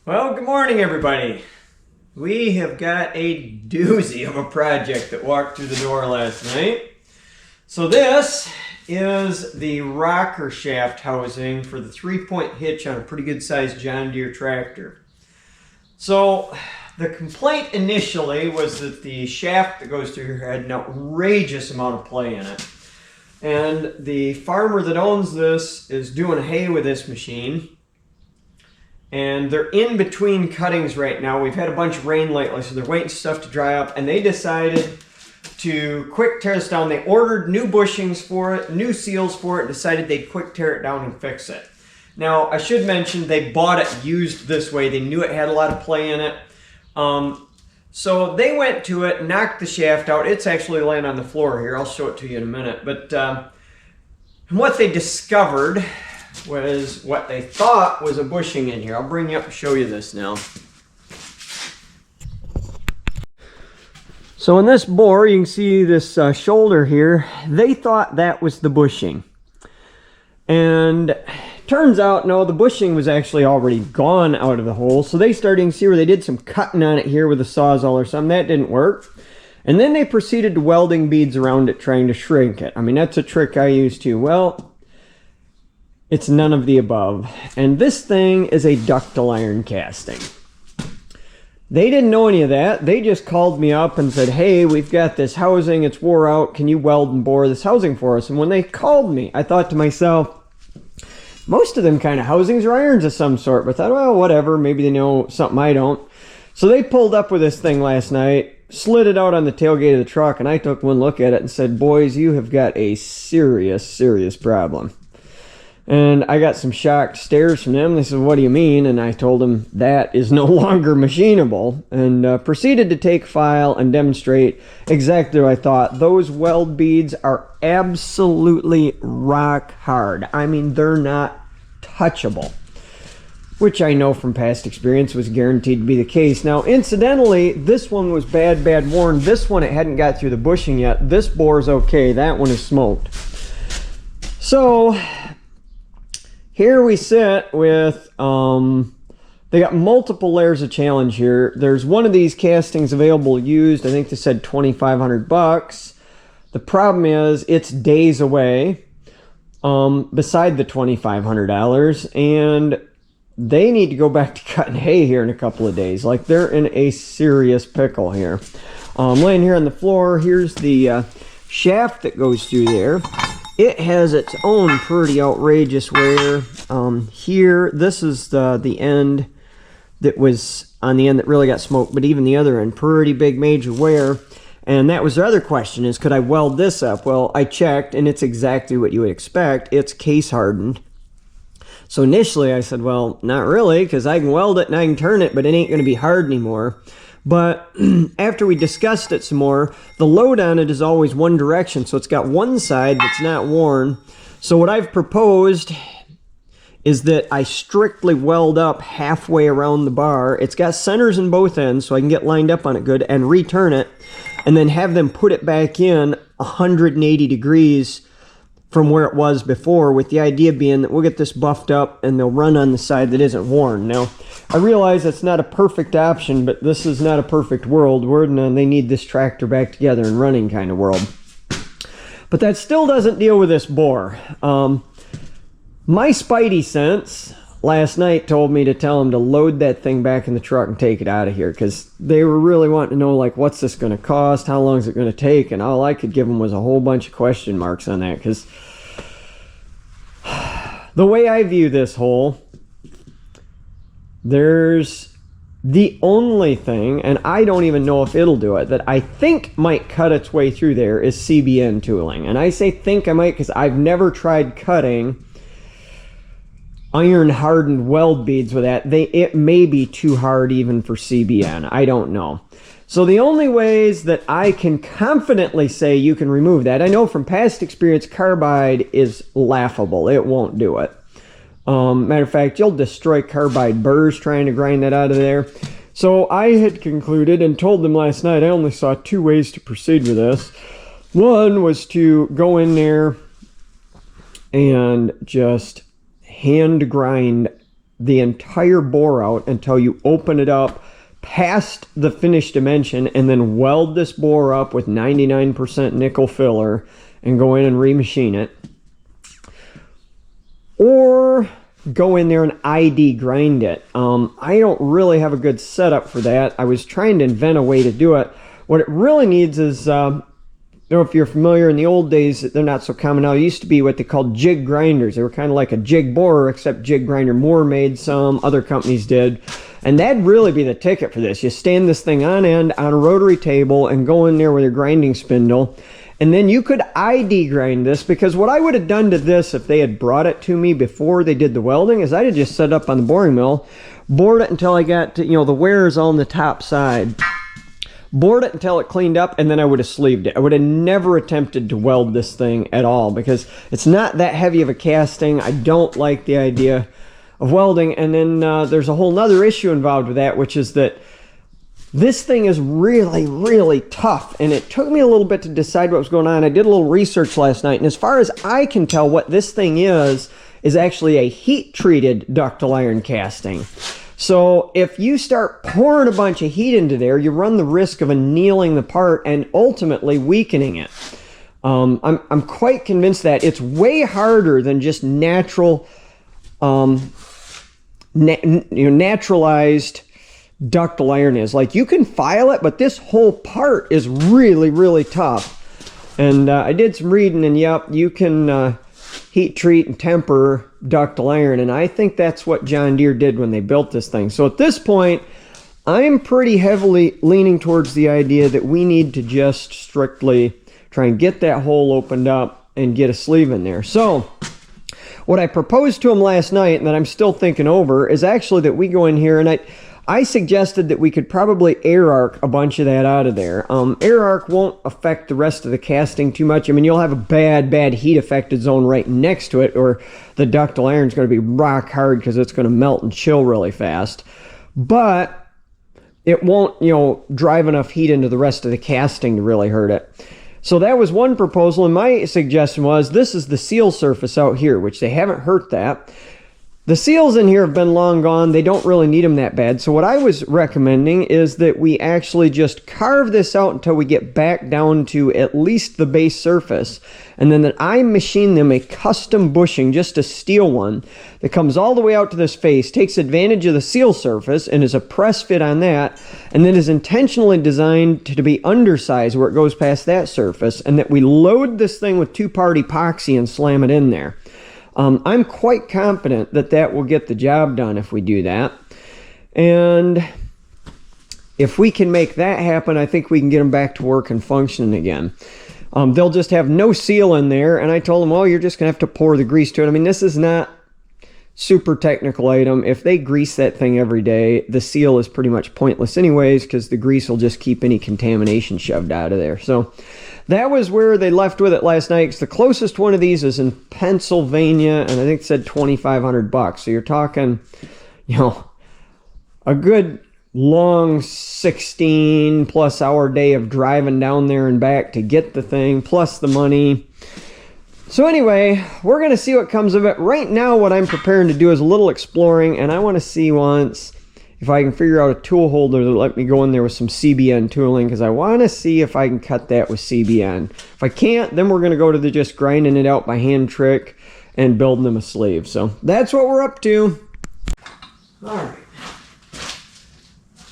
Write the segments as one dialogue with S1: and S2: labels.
S1: Well, good morning, everybody. We have got a doozy of a project that walked through the door last night. So this is the rocker shaft housing for the 3-point hitch on a pretty good sized John Deere tractor. So the complaint initially was that the shaft that goes through here had an outrageous amount of play in it. And the farmer that owns this is doing hay with this machine. And they're in between cuttings right now. We've had a bunch of rain lately, so they're waiting stuff to dry up. And they decided to quick tear this down. They ordered new bushings for it, new seals for it, and decided they'd quick tear it down and fix it. Now, I should mention they bought it used this way. They knew it had a lot of play in it. So they went to it, knocked the shaft out. It's actually laying on the floor here. I'll show it to you in a minute. But what they discovered was what they thought was a bushing in here. I'll bring you up and show you this now. So in this bore, you can see this shoulder here. They thought that was the bushing. And turns out, no, the bushing was actually already gone out of the hole. So they started to see where they did some cutting on it here with a Sawzall or something. That didn't work. And then they proceeded to welding beads around it, trying to shrink it. I mean, that's a trick I use too. Well, it's none of the above. And this thing is a ductile iron casting. They didn't know any of that. They just called me up and said, hey, we've got this housing. It's wore out. Can you weld and bore this housing for us? And when they called me, I thought to myself, most of them kind of housings are irons of some sort. But I thought, well, whatever. Maybe they know something I don't. So they pulled up with this thing last night, slid it out on the tailgate of the truck, and I took one look at it and said, boys, you have got a serious, serious problem. And I got some shocked stares from them. They said, what do you mean? And I told them that is no longer machinable, and proceeded to take file and demonstrate exactly what I thought. Those weld beads are absolutely rock hard. I mean, they're not touchable, which I know from past experience was guaranteed to be the case. Now, incidentally, this one was bad worn. This one, it hadn't got through the bushing yet. This bore is okay. That one is smoked. So here we sit with, they got multiple layers of challenge here. There's one of these castings available used. I think they said $2,500. The problem is it's days away, beside the $2,500, and they need to go back to cutting hay here in a couple of days. Like, they're in a serious pickle here. Laying here on the floor, here's the shaft that goes through there. It has its own pretty outrageous wear. Here, this is the end that was on the end that really got smoked, but even the other end, pretty big major wear. And that was the other question, is could I weld this up? Well, I checked, and it's exactly what you would expect. It's case hardened. So initially I said, well, not really, because I can weld it and I can turn it, but it ain't going to be hard anymore. But after we discussed it some more, the load on it is always one direction. So it's got one side that's not worn. So what I've proposed is that I strictly weld up halfway around the bar. It's got centers in both ends, so I can get lined up on it good, and return it, and then have them put it back in 180 degrees from where it was before, with the idea being that we'll get this buffed up and they'll run on the side that isn't worn. Now, I realize that's not a perfect option, but this is not a perfect world. We're in a they need this tractor back together and running kind of world. But that still doesn't deal with this bore. My spidey sense last night told me to tell them to load that thing back in the truck and take it out of here, because they were really wanting to know, like, what's this going to cost? How long is it going to take? And all I could give them was a whole bunch of question marks on that, because the way I view this hole, there's the only thing, and I don't even know if it'll do it, that I think might cut its way through there is CBN tooling. And I say think I might because I've never tried cutting iron hardened weld beads with that. It may be too hard even for CBN. I don't know. So the only ways that I can confidently say you can remove that, I know from past experience, carbide is laughable. It won't do it. Matter of fact, you'll destroy carbide burrs trying to grind that out of there. So I had concluded and told them last night I only saw two ways to proceed with this. One was to go in there and just hand grind the entire bore out until you open it up past the finished dimension, and then weld this bore up with 99% nickel filler and go in and remachine it. Or go in there and ID grind it. I don't really have a good setup for that. I was trying to invent a way to do it. What it really needs is, if you're familiar, in the old days, they're not so common now. It used to be what they called jig grinders. They were kind of like a jig borer, except Jig Grinder Moore made some, other companies did. And that'd really be the ticket for this. You stand this thing on end on a rotary table and go in there with your grinding spindle. And then you could ID grind this, because what I would have done to this if they had brought it to me before they did the welding is I'd have just set it up on the boring mill, bored it until I got to, the wear is on the top side. Bored it until it cleaned up, and then I would have sleeved it. I would have never attempted to weld this thing at all, because it's not that heavy of a casting. I don't like the idea of welding. And then there's a whole nother issue involved with that, which is that this thing is really, really tough, and it took me a little bit to decide what was going on. I did a little research last night, and as far as I can tell, what this thing is actually a heat-treated ductile iron casting. So if you start pouring a bunch of heat into there, you run the risk of annealing the part and ultimately weakening it. I'm quite convinced that it's way harder than just naturalized ductile iron is. Like, you can file it, but this whole part is really, really tough. And I did some reading, and yep, you can heat treat and temper ductile iron, and I think that's what John Deere did when they built this thing. So at this point, I'm pretty heavily leaning towards the idea that we need to just strictly try and get that hole opened up and get a sleeve in there. So what I proposed to him last night, and that I'm still thinking over, is actually that we go in here, and I suggested that we could probably air arc a bunch of that out of there. Air arc won't affect the rest of the casting too much. I mean, you'll have a bad heat affected zone right next to it, or the ductile iron is going to be rock hard because it's going to melt and chill really fast. But it won't, drive enough heat into the rest of the casting to really hurt it. So that was one proposal, and my suggestion was, this is the seal surface out here, which they haven't hurt that. The seals in here have been long gone. They don't really need them that bad. So what I was recommending is that we actually just carve this out until we get back down to at least the base surface. And then that I machine them a custom bushing, just a steel one, that comes all the way out to this face, takes advantage of the seal surface, and is a press fit on that, and then is intentionally designed to be undersized where it goes past that surface, and that we load this thing with 2-part epoxy and slam it in there. I'm quite confident that that will get the job done if we do that. And if we can make that happen, I think we can get them back to work and functioning again. They'll just have no seal in there, and I told them, well, you're just going to have to pour the grease to it. I mean, this is not super technical item. If they grease that thing every day, the seal is pretty much pointless anyways, because the grease will just keep any contamination shoved out of there. So that was where they left with it last night. Cause the closest one of these is in Pennsylvania, and I think it said $2,500. So you're talking, a good long 16+ hour day of driving down there and back to get the thing, plus the money. So anyway, we're going to see what comes of it. Right now, what I'm preparing to do is a little exploring, and I want to see once if I can figure out a tool holder that let me go in there with some CBN tooling, because I want to see if I can cut that with CBN. If I can't, then we're going to go to the just grinding it out by hand trick and building them a sleeve. So that's what we're up to. All right.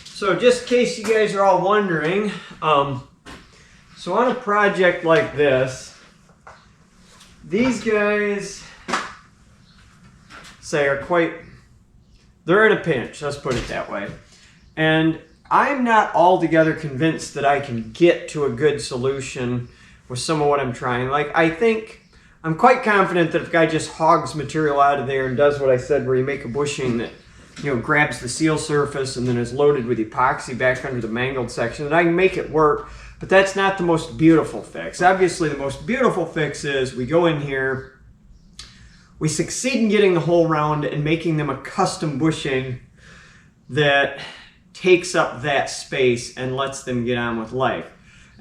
S1: So just in case you guys are all wondering, so on a project like this, these guys say are they're in a pinch, let's put it that way. And I'm not altogether convinced that I can get to a good solution with some of what I'm trying. Like, I'm quite confident that if a guy just hogs material out of there and does what I said, where you make a bushing that, grabs the seal surface and then is loaded with epoxy back under the mangled section, that I can make it work. But that's not the most beautiful fix. Obviously, the most beautiful fix is we go in here, we succeed in getting the hole round and making them a custom bushing that takes up that space and lets them get on with life,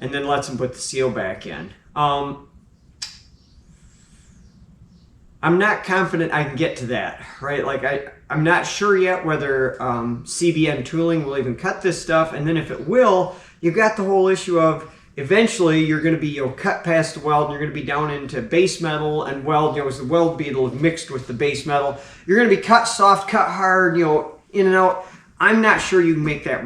S1: and then lets them put the seal back in. I'm not confident I can get to that, right? Like, I'm not sure yet whether CBN tooling will even cut this stuff. And then if it will, you've got the whole issue of eventually you're going to be, cut past the weld and you're going to be down into base metal and weld, as the weld bead mixed with the base metal. You're going to be cut soft, cut hard, in and out. I'm not sure you can make that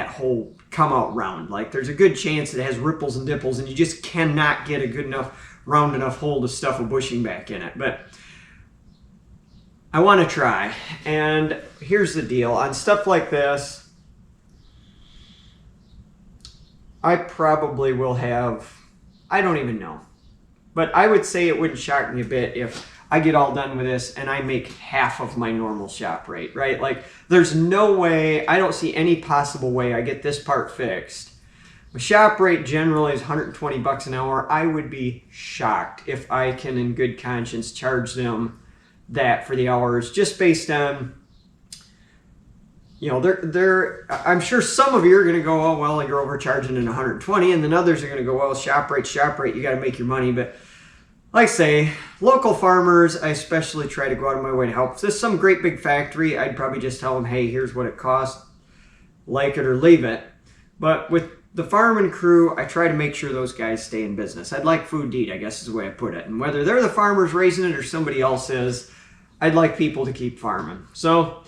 S1: hole come out round. Like, there's a good chance it has ripples and dipples and you just cannot get a good enough, round enough hole to stuff a bushing back in it. But I want to try. And here's the deal. On stuff like this, I probably will have, I don't even know. But I would say it wouldn't shock me a bit if I get all done with this and I make half of my normal shop rate, right? Like, there's no way, I don't see any possible way I get this part fixed. My shop rate generally is 120 bucks an hour. I would be shocked if I can, in good conscience, charge them that for the hours, just based on, I'm sure some of you are going to go, oh, well, you're overcharging in 120, and then others are going to go, well, shop rate, you got to make your money. But like I say, local farmers, I especially try to go out of my way to help. If this is some great big factory, I'd probably just tell them, hey, here's what it costs, like it or leave it. But with the farming crew, I try to make sure those guys stay in business. I'd like food to eat, I guess is the way I put it. And whether they're the farmers raising it or somebody else is, I'd like people to keep farming. So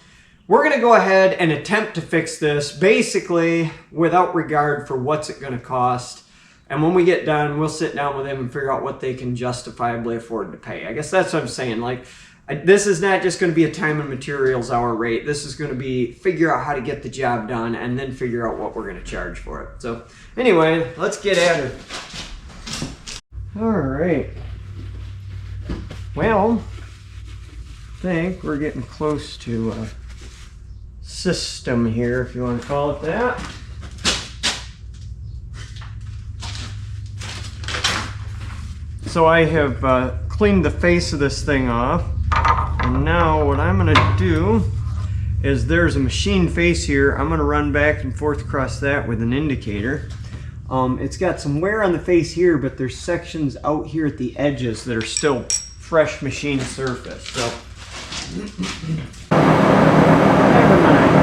S1: we're going to go ahead and attempt to fix this, basically without regard for what's it going to cost. And when we get done, we'll sit down with them and figure out what they can justifiably afford to pay. I guess that's what I'm saying. Like, this is not just going to be a time and materials hour rate. This is going to be figure out how to get the job done and then figure out what we're going to charge for it. So anyway, let's get at it. All right. Well, I think we're getting close to a system here, if you want to call it that. So I have cleaned the face of this thing off. And now what I'm going to do is, there's a machine face here. I'm going to run back and forth across that with an indicator. It's got some wear on the face here, but there's sections out here at the edges that are still fresh machine surface. So never mind.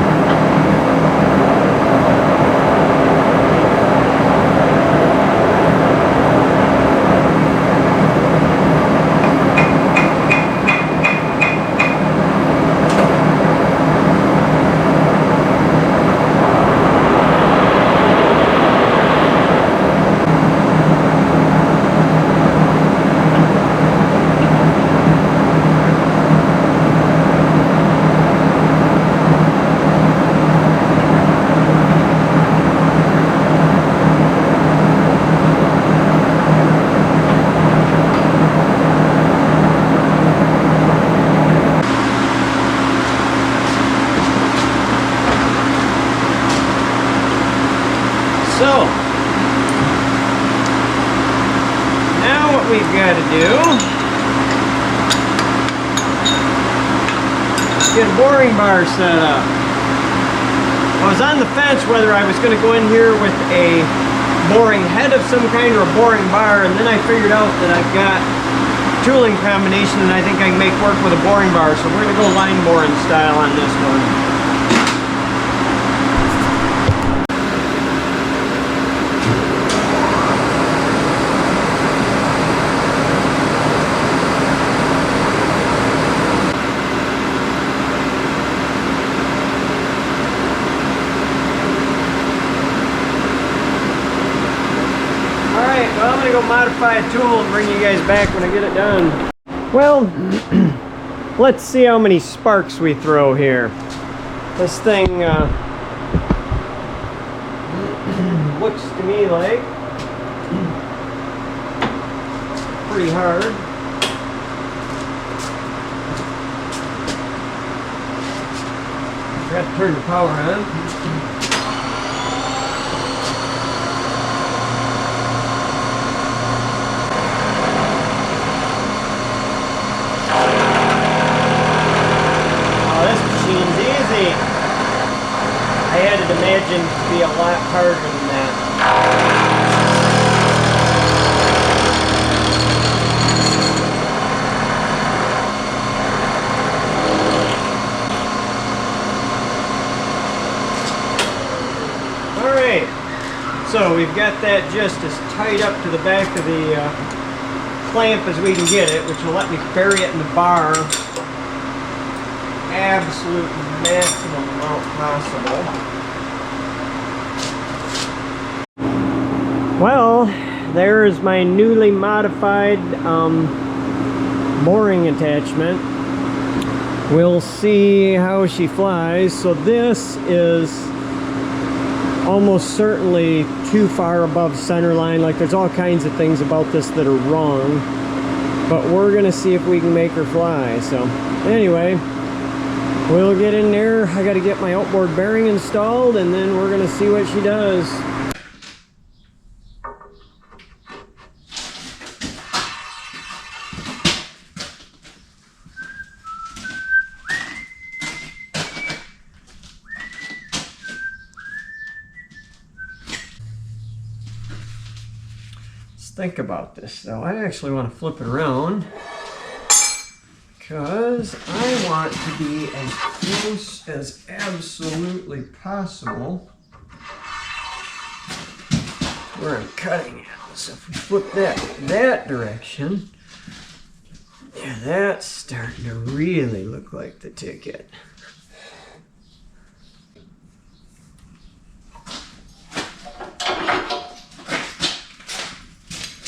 S1: So, now what we've got to do is get a boring bar set up. I was on the fence whether I was going to go in here with a boring head of some kind or a boring bar, and then I figured out that I've got tooling combination and I think I can make work with a boring bar, so we're going to go line boring style on this one. Well, I'm going to go modify a tool and bring you guys back when I get it done. Well, let's see how many sparks we throw here. This thing looks to me like pretty hard. I got to turn the power on. I had it imagined to be a lot harder than that. we've got that just as tight up to the back of the clamp as we can get it, which will let me bury it in the bar absolute maximum amount possible. Well, there is my newly modified mooring attachment. We'll see how she flies. So this is almost certainly too far above center line. Like, there's all kinds of things about this that are wrong, but we're gonna see if we can make her fly. So anyway, we'll get in there. I got to get my outboard bearing installed, and then we're gonna see what she does. Think about this though. I actually want to flip it around because I want to be as close as absolutely possible to where I'm cutting it. So if we flip that direction, yeah, that's starting to really look like the ticket.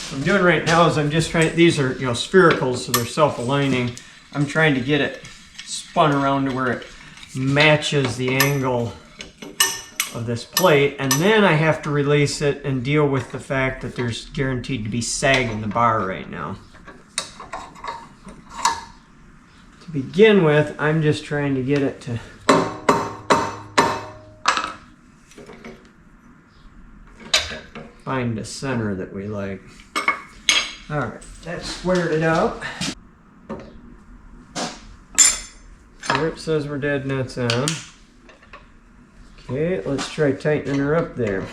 S1: What I'm doing right now is I'm just trying, these are, you know, sphericals, so they're self-aligning. I'm trying to get it spun around to where it matches the angle of this plate, and then I have to release it and deal with the fact that there's guaranteed to be sag in the bar right now. To begin with, I'm just trying to get it to find a center that we like. Alright, that squared it up. Grip says we're dead nuts on. Okay, let's try tightening her up there.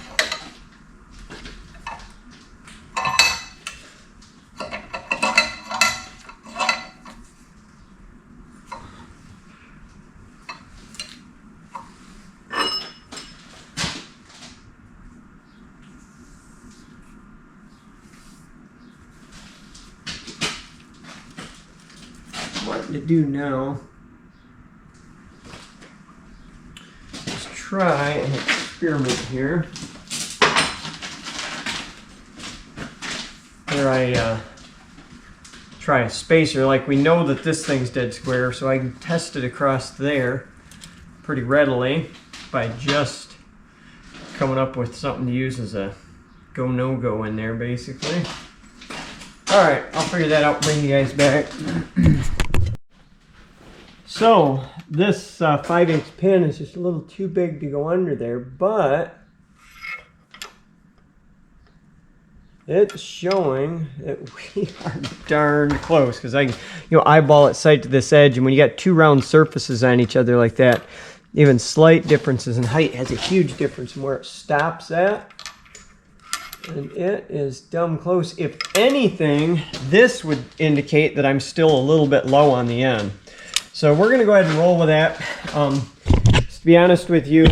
S1: What to do now is try an experiment here where I try a spacer. Like, we know that this thing's dead square, so I can test it across there pretty readily by just coming up with something to use as a go no go in there, basically. Alright, I'll figure that out, bring you guys back. So this 5-inch pin is just a little too big to go under there, but it's showing that we are darn close, because I can, eyeball it sight to this edge, and when you got two round surfaces on each other like that, even slight differences in height has a huge difference in where it stops at. And it is dumb close. If anything, this would indicate that I'm still a little bit low on the end. So we're going to go ahead and roll with that. To be honest with you,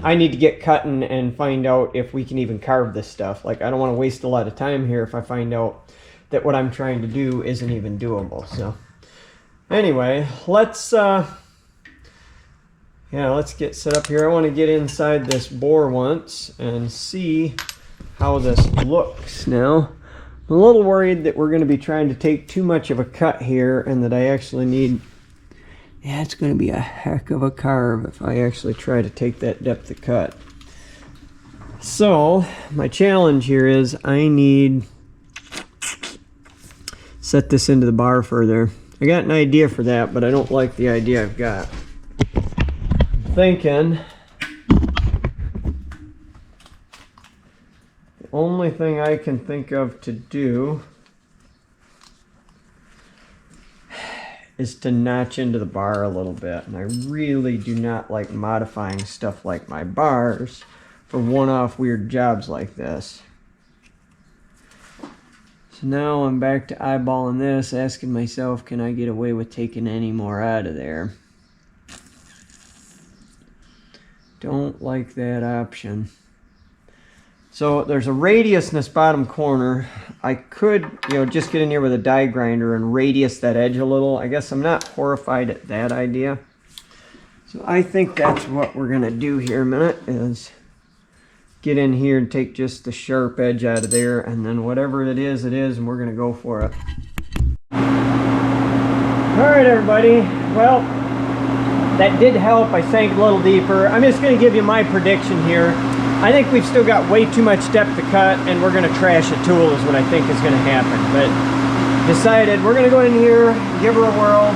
S1: I need to get cutting and find out if we can even carve this stuff. Like, I don't want to waste a lot of time here if I find out that what I'm trying to do isn't even doable. So anyway, let's get set up here. I want to get inside this bore once and see how this looks. Now, I'm a little worried that we're going to be trying to take too much of a cut here, and that I actually need, yeah, it's going to be a heck of a carve if I actually try to take that depth of cut. So my challenge here is I need set this into the bar further. I got an idea for that, but I don't like the idea I've got. I'm thinking only thing I can think of to do is to notch into the bar a little bit. And I really do not like modifying stuff like my bars for one-off weird jobs like this. So now I'm back to eyeballing this, asking myself, can I get away with taking any more out of there? Don't like that option. So there's a radius in this bottom corner. I could, just get in here with a die grinder and radius that edge a little. I guess I'm not horrified at that idea. So I think that's what we're gonna do here in a minute, is get in here and take just the sharp edge out of there, and then whatever it is, and we're gonna go for it. All right, everybody. Well, that did help. I sank a little deeper. I'm just gonna give you my prediction here. I think we've still got way too much depth to cut, and we're gonna trash a tool is what I think is gonna happen. But decided we're gonna go in here, give her a whirl.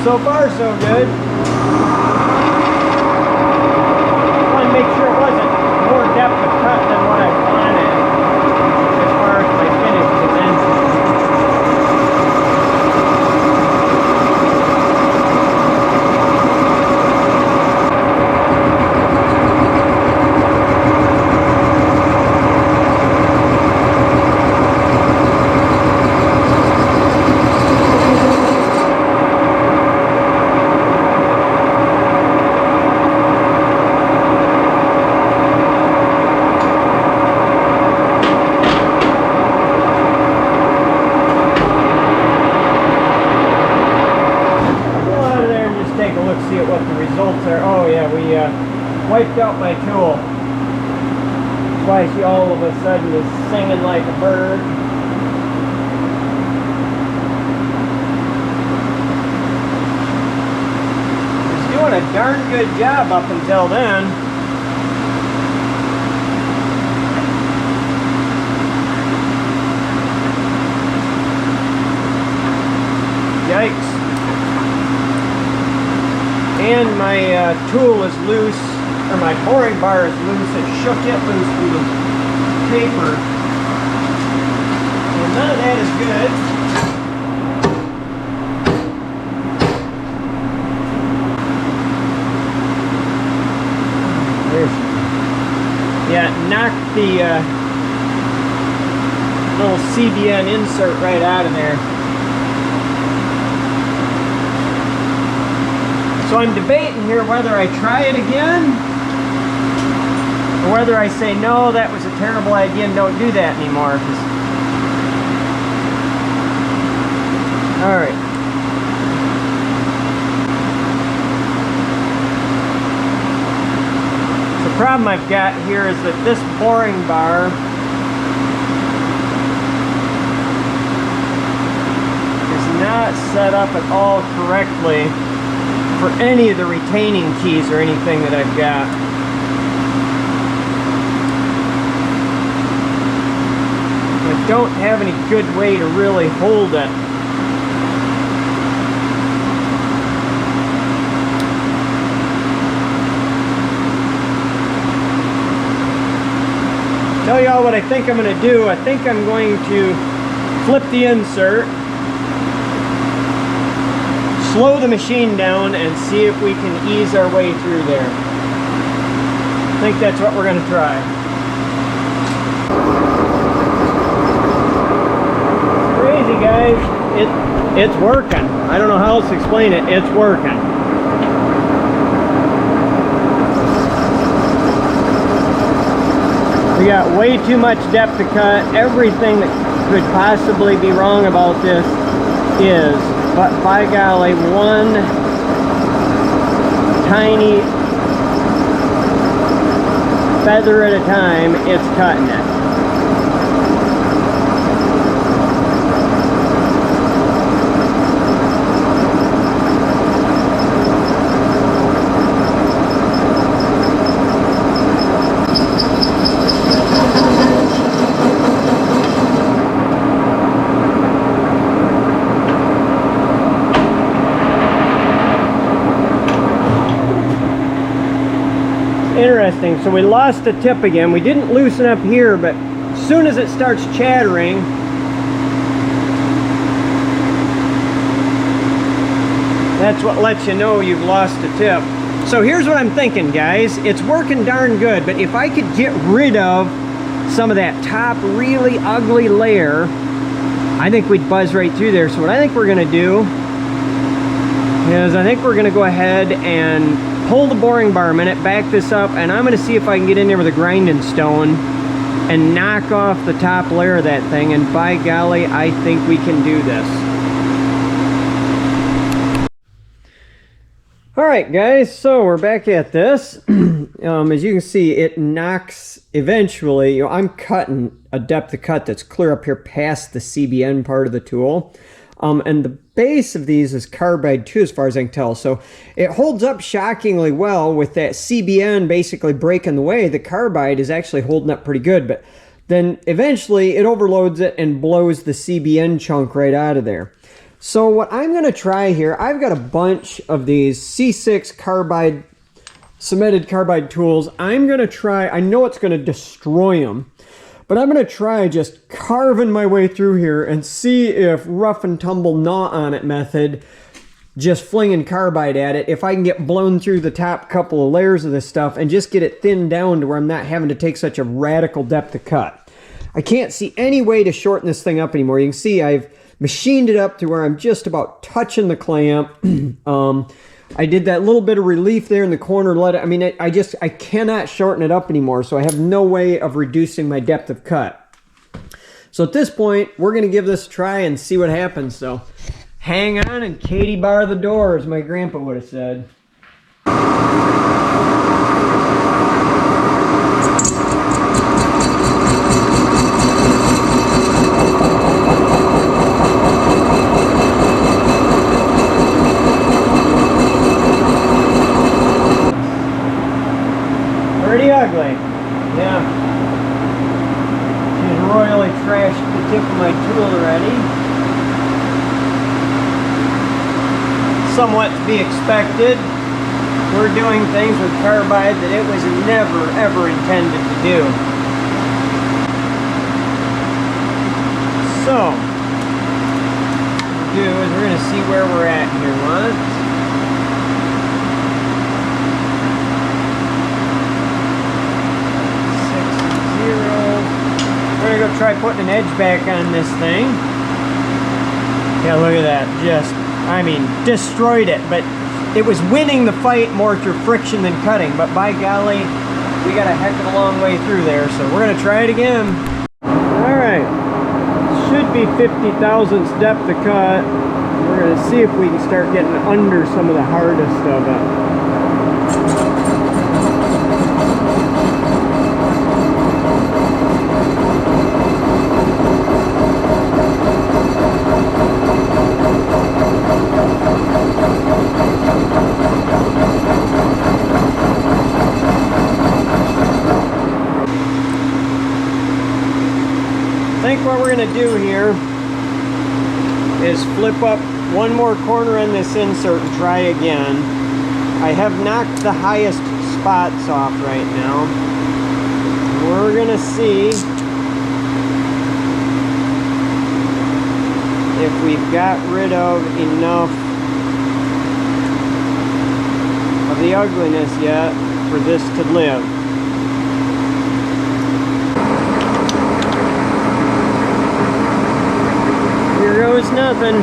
S1: So far, so good. I want to make sure it wasn't more depth of cut than what I wanted as far as my finish dimensions. See at what the results are. Oh yeah, we wiped out my tool. That's why she all of a sudden is singing like a bird. She's doing a darn good job up until then. Yikes. And my tool is loose, or my boring bar is loose. It shook it loose from the paper. And none of that is good. Yeah, knocked the little CBN insert right out of there. So I'm debating here whether I try it again or whether I say, no, that was a terrible idea and don't do that anymore. All right. The problem I've got here is that this boring bar is not set up at all correctly for any of the retaining keys or anything that I've got. I don't have any good way to really hold it. Tell y'all what I think I'm going to do. I think I'm going to flip the insert, slow the machine down, and see if we can ease our way through there. I think that's what we're going to try. It's crazy, guys. It's working. I don't know how else to explain it. It's working. We got way too much depth to cut. Everything that could possibly be wrong about this is, but by golly, one tiny feather at a time, it's cutting it. Interesting. So we lost the tip again. We didn't loosen up here, but as soon as it starts chattering, That's what lets you know you've lost a tip. So here's what I'm thinking, guys. It's working darn good, but if I could get rid of some of that top really ugly layer, I think we'd buzz right through there. So what I think we're gonna do is I think we're gonna go ahead and pull the boring bar a minute, back this up, and I'm gonna see if I can get in there with a grinding stone and knock off the top layer of that thing, and by golly, I think we can do this. All right, guys, so we're back at this. As you can see, it knocks eventually, you know, I'm cutting a depth of cut that's clear up here past the CBN part of the tool. And the base of these is carbide too, as far as I can tell. So it holds up shockingly well with that CBN basically breaking the way. The carbide is actually holding up pretty good, but then eventually it overloads it and blows the CBN chunk right out of there. So what I'm gonna try here, I've got a bunch of these C6 carbide, cemented carbide tools. I'm gonna try, I know it's gonna destroy them, but I'm gonna try just carving my way through here and see if rough and tumble gnaw on it method, just flinging carbide at it, if I can get blown through the top couple of layers of this stuff and just get it thinned down to where I'm not having to take such a radical depth of cut. I can't see any way to shorten this thing up anymore. You can see I've machined it up to where I'm just about touching the clamp. I did that little bit of relief there in the corner. I cannot shorten it up anymore, so I have no way of reducing my depth of cut. So at this point, we're gonna give this a try and see what happens. So hang on and Katie bar the door, as my grandpa would have said. Pretty ugly, yeah. She's royally trashed the tip of my tool already. Somewhat to be expected. We're doing things with carbide that it was never, ever intended to do. So, what we'll do is we're going to see where we're at here once. We're gonna go try putting an edge back on this thing. Yeah, look at that. Just, I mean, destroyed it. But it was winning the fight more through friction than cutting. But by golly, we got a heck of a long way through there. So we're gonna try it again. All right. Should be 50 thousandths depth of cut. We're gonna see if we can start getting under some of the hardest of it. I think what we're going to do here is flip up one more corner in this insert and try again. I have knocked the highest spots off right now. We're going to see if we've got rid of enough of the ugliness yet for this to live. Here goes nothing.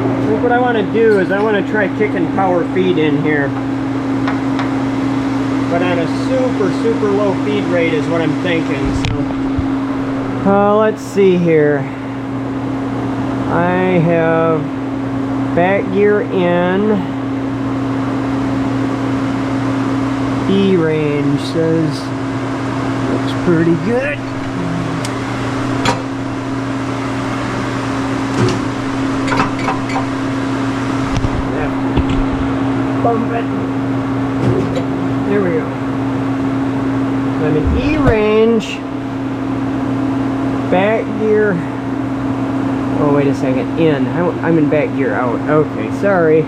S1: I think what I want to do is I want to try kicking power feed in here. But on a super low feed rate is what I'm thinking. So let's see here. I have back gear in. E range says looks pretty good. Bump it. There we go. I'm in E range, back gear. Oh, wait a second. In. I'm in back gear out. Okay, sorry.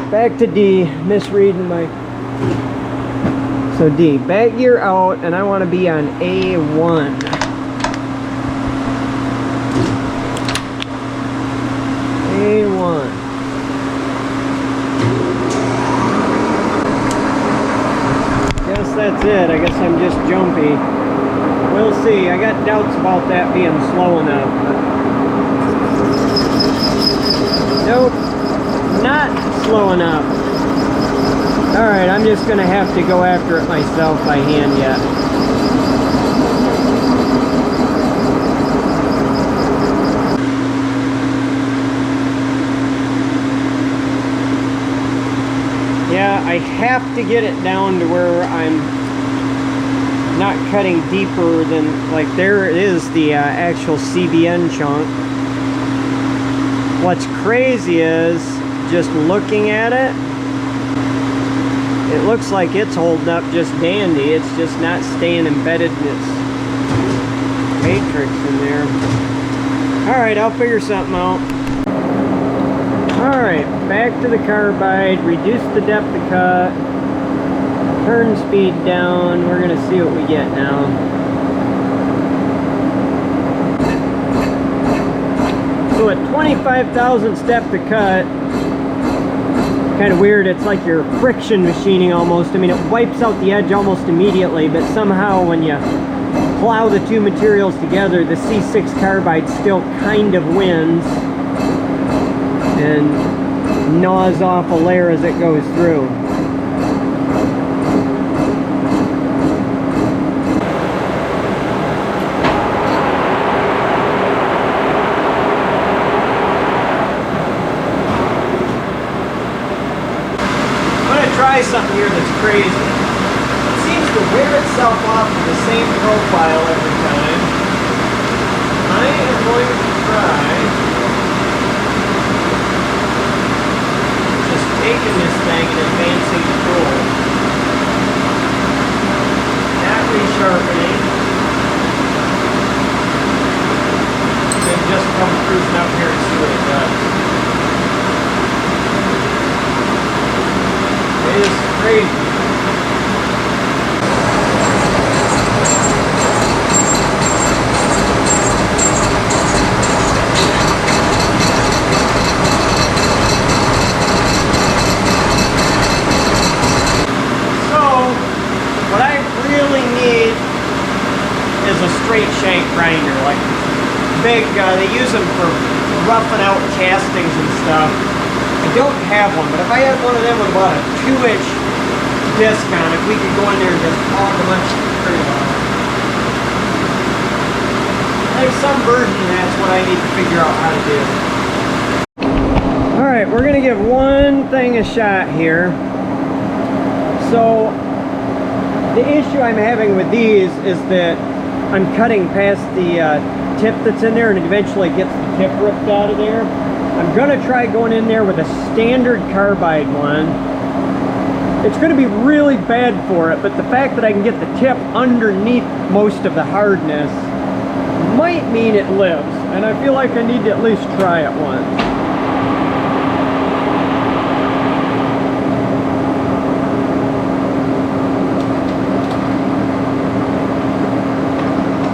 S1: Back to D. Misreading my... So D. Back gear out, and I want to be on A1. A1. Guess that's it. I guess I'm just jumpy. We'll see. I got doubts about that being slow enough. Nope. Not slow enough. Alright, I'm just going to have to go after it myself by hand yet. Yeah, I have to get it down to where I'm not cutting deeper than, like, there it is, the actual CBN chunk. What's crazy is, just looking at it, it looks like it's holding up just dandy. It's just not staying embedded in its matrix in there. Alright, I'll figure something out. Alright, back to the carbide, reduce the depth of cut, turn speed down. We're going to see what we get now. So at 25 thousandths depth of cut, kind of weird, it's like you're friction machining almost. I mean, it wipes out the edge almost immediately, but somehow when you plow the two materials together, the C6 carbide still kind of wins and gnaws off a layer as it goes through. Try something here that's crazy. It seems to wear itself off with the same profile every time. I am going to try just taking this thing and advancing the tool. Not resharpening. Then just come cruising up here and see what it does. It is crazy. So, what I really need is a straight shank grinder. Like big, they use them for roughing out castings and stuff. I don't have one, but if I had one of them with about a 2-inch disc on it, we could go in there and just hog a bunch of material on it. I think some version of that's what I need to figure out how to do. Alright, we're going to give one thing a shot here. So, the issue I'm having with these is that I'm cutting past the tip that's in there, and it eventually gets the tip ripped out of there. I'm going to try going in there with a standard carbide one. It's going to be really bad for it, but the fact that I can get the tip underneath most of the hardness might mean it lives. And I feel like I need to at least try it once.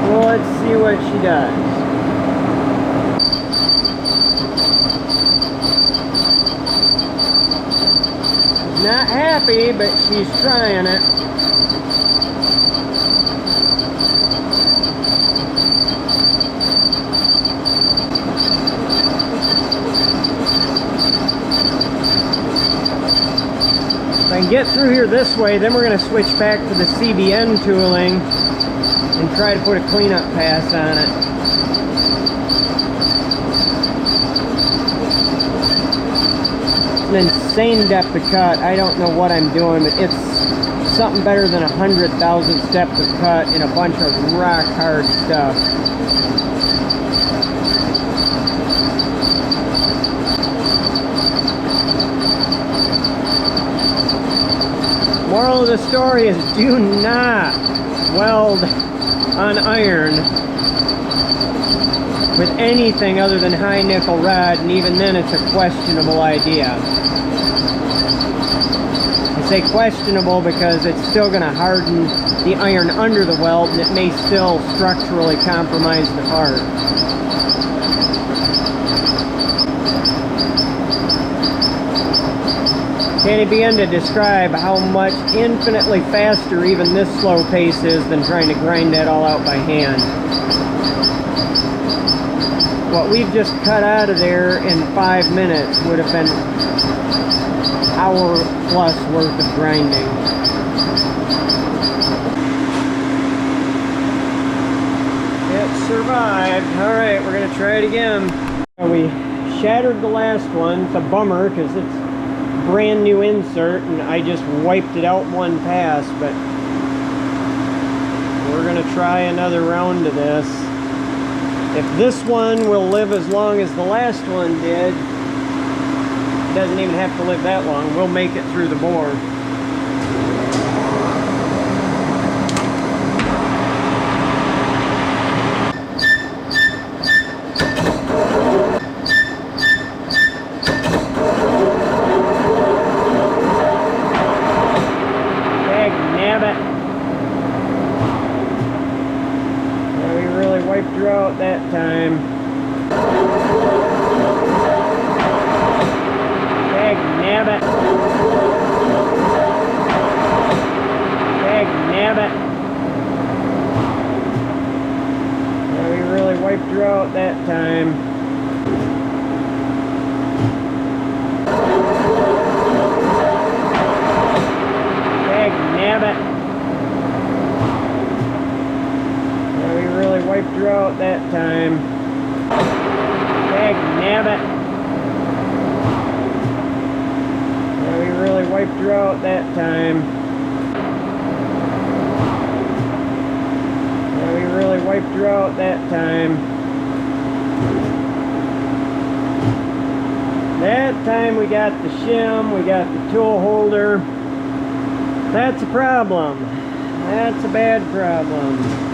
S1: Well, let's see what she does. Not happy, but she's trying it. If I can get through here this way, then we're going to switch back to the CBN tooling and try to put a cleanup pass on it. An insane depth of cut. I don't know what I'm doing, but it's something better than 100 thousandths depth of cut in a bunch of rock hard stuff. Moral of the story is do not weld on iron. with anything other than high nickel rod, and even then it's a questionable idea. I say questionable because it's still going to harden the iron under the weld, and it may still structurally compromise the part. Can't begin to describe how much infinitely faster even this slow pace is than trying to grind that all out by hand. What we've just cut out of there in 5 minutes would have been hour plus worth of grinding. It survived. Alright, we're going to try it again. We shattered the last one. It's a bummer because it's a brand new insert and I just wiped it out one pass, but we're going to try another round of this. If this one will live as long as the last one did, it doesn't even have to live that long. We'll make it through the bore. Wiped her out that time. Dag nabbit. Dag nabbit. Yeah, we really wiped her out that time. Dag nabbit. Wiped her out that time. Dag nabbit. Yeah, we really wiped her out that time. Yeah, we really wiped her out that time. That time we got the shim, we got the tool holder. That's a problem. That's a bad problem.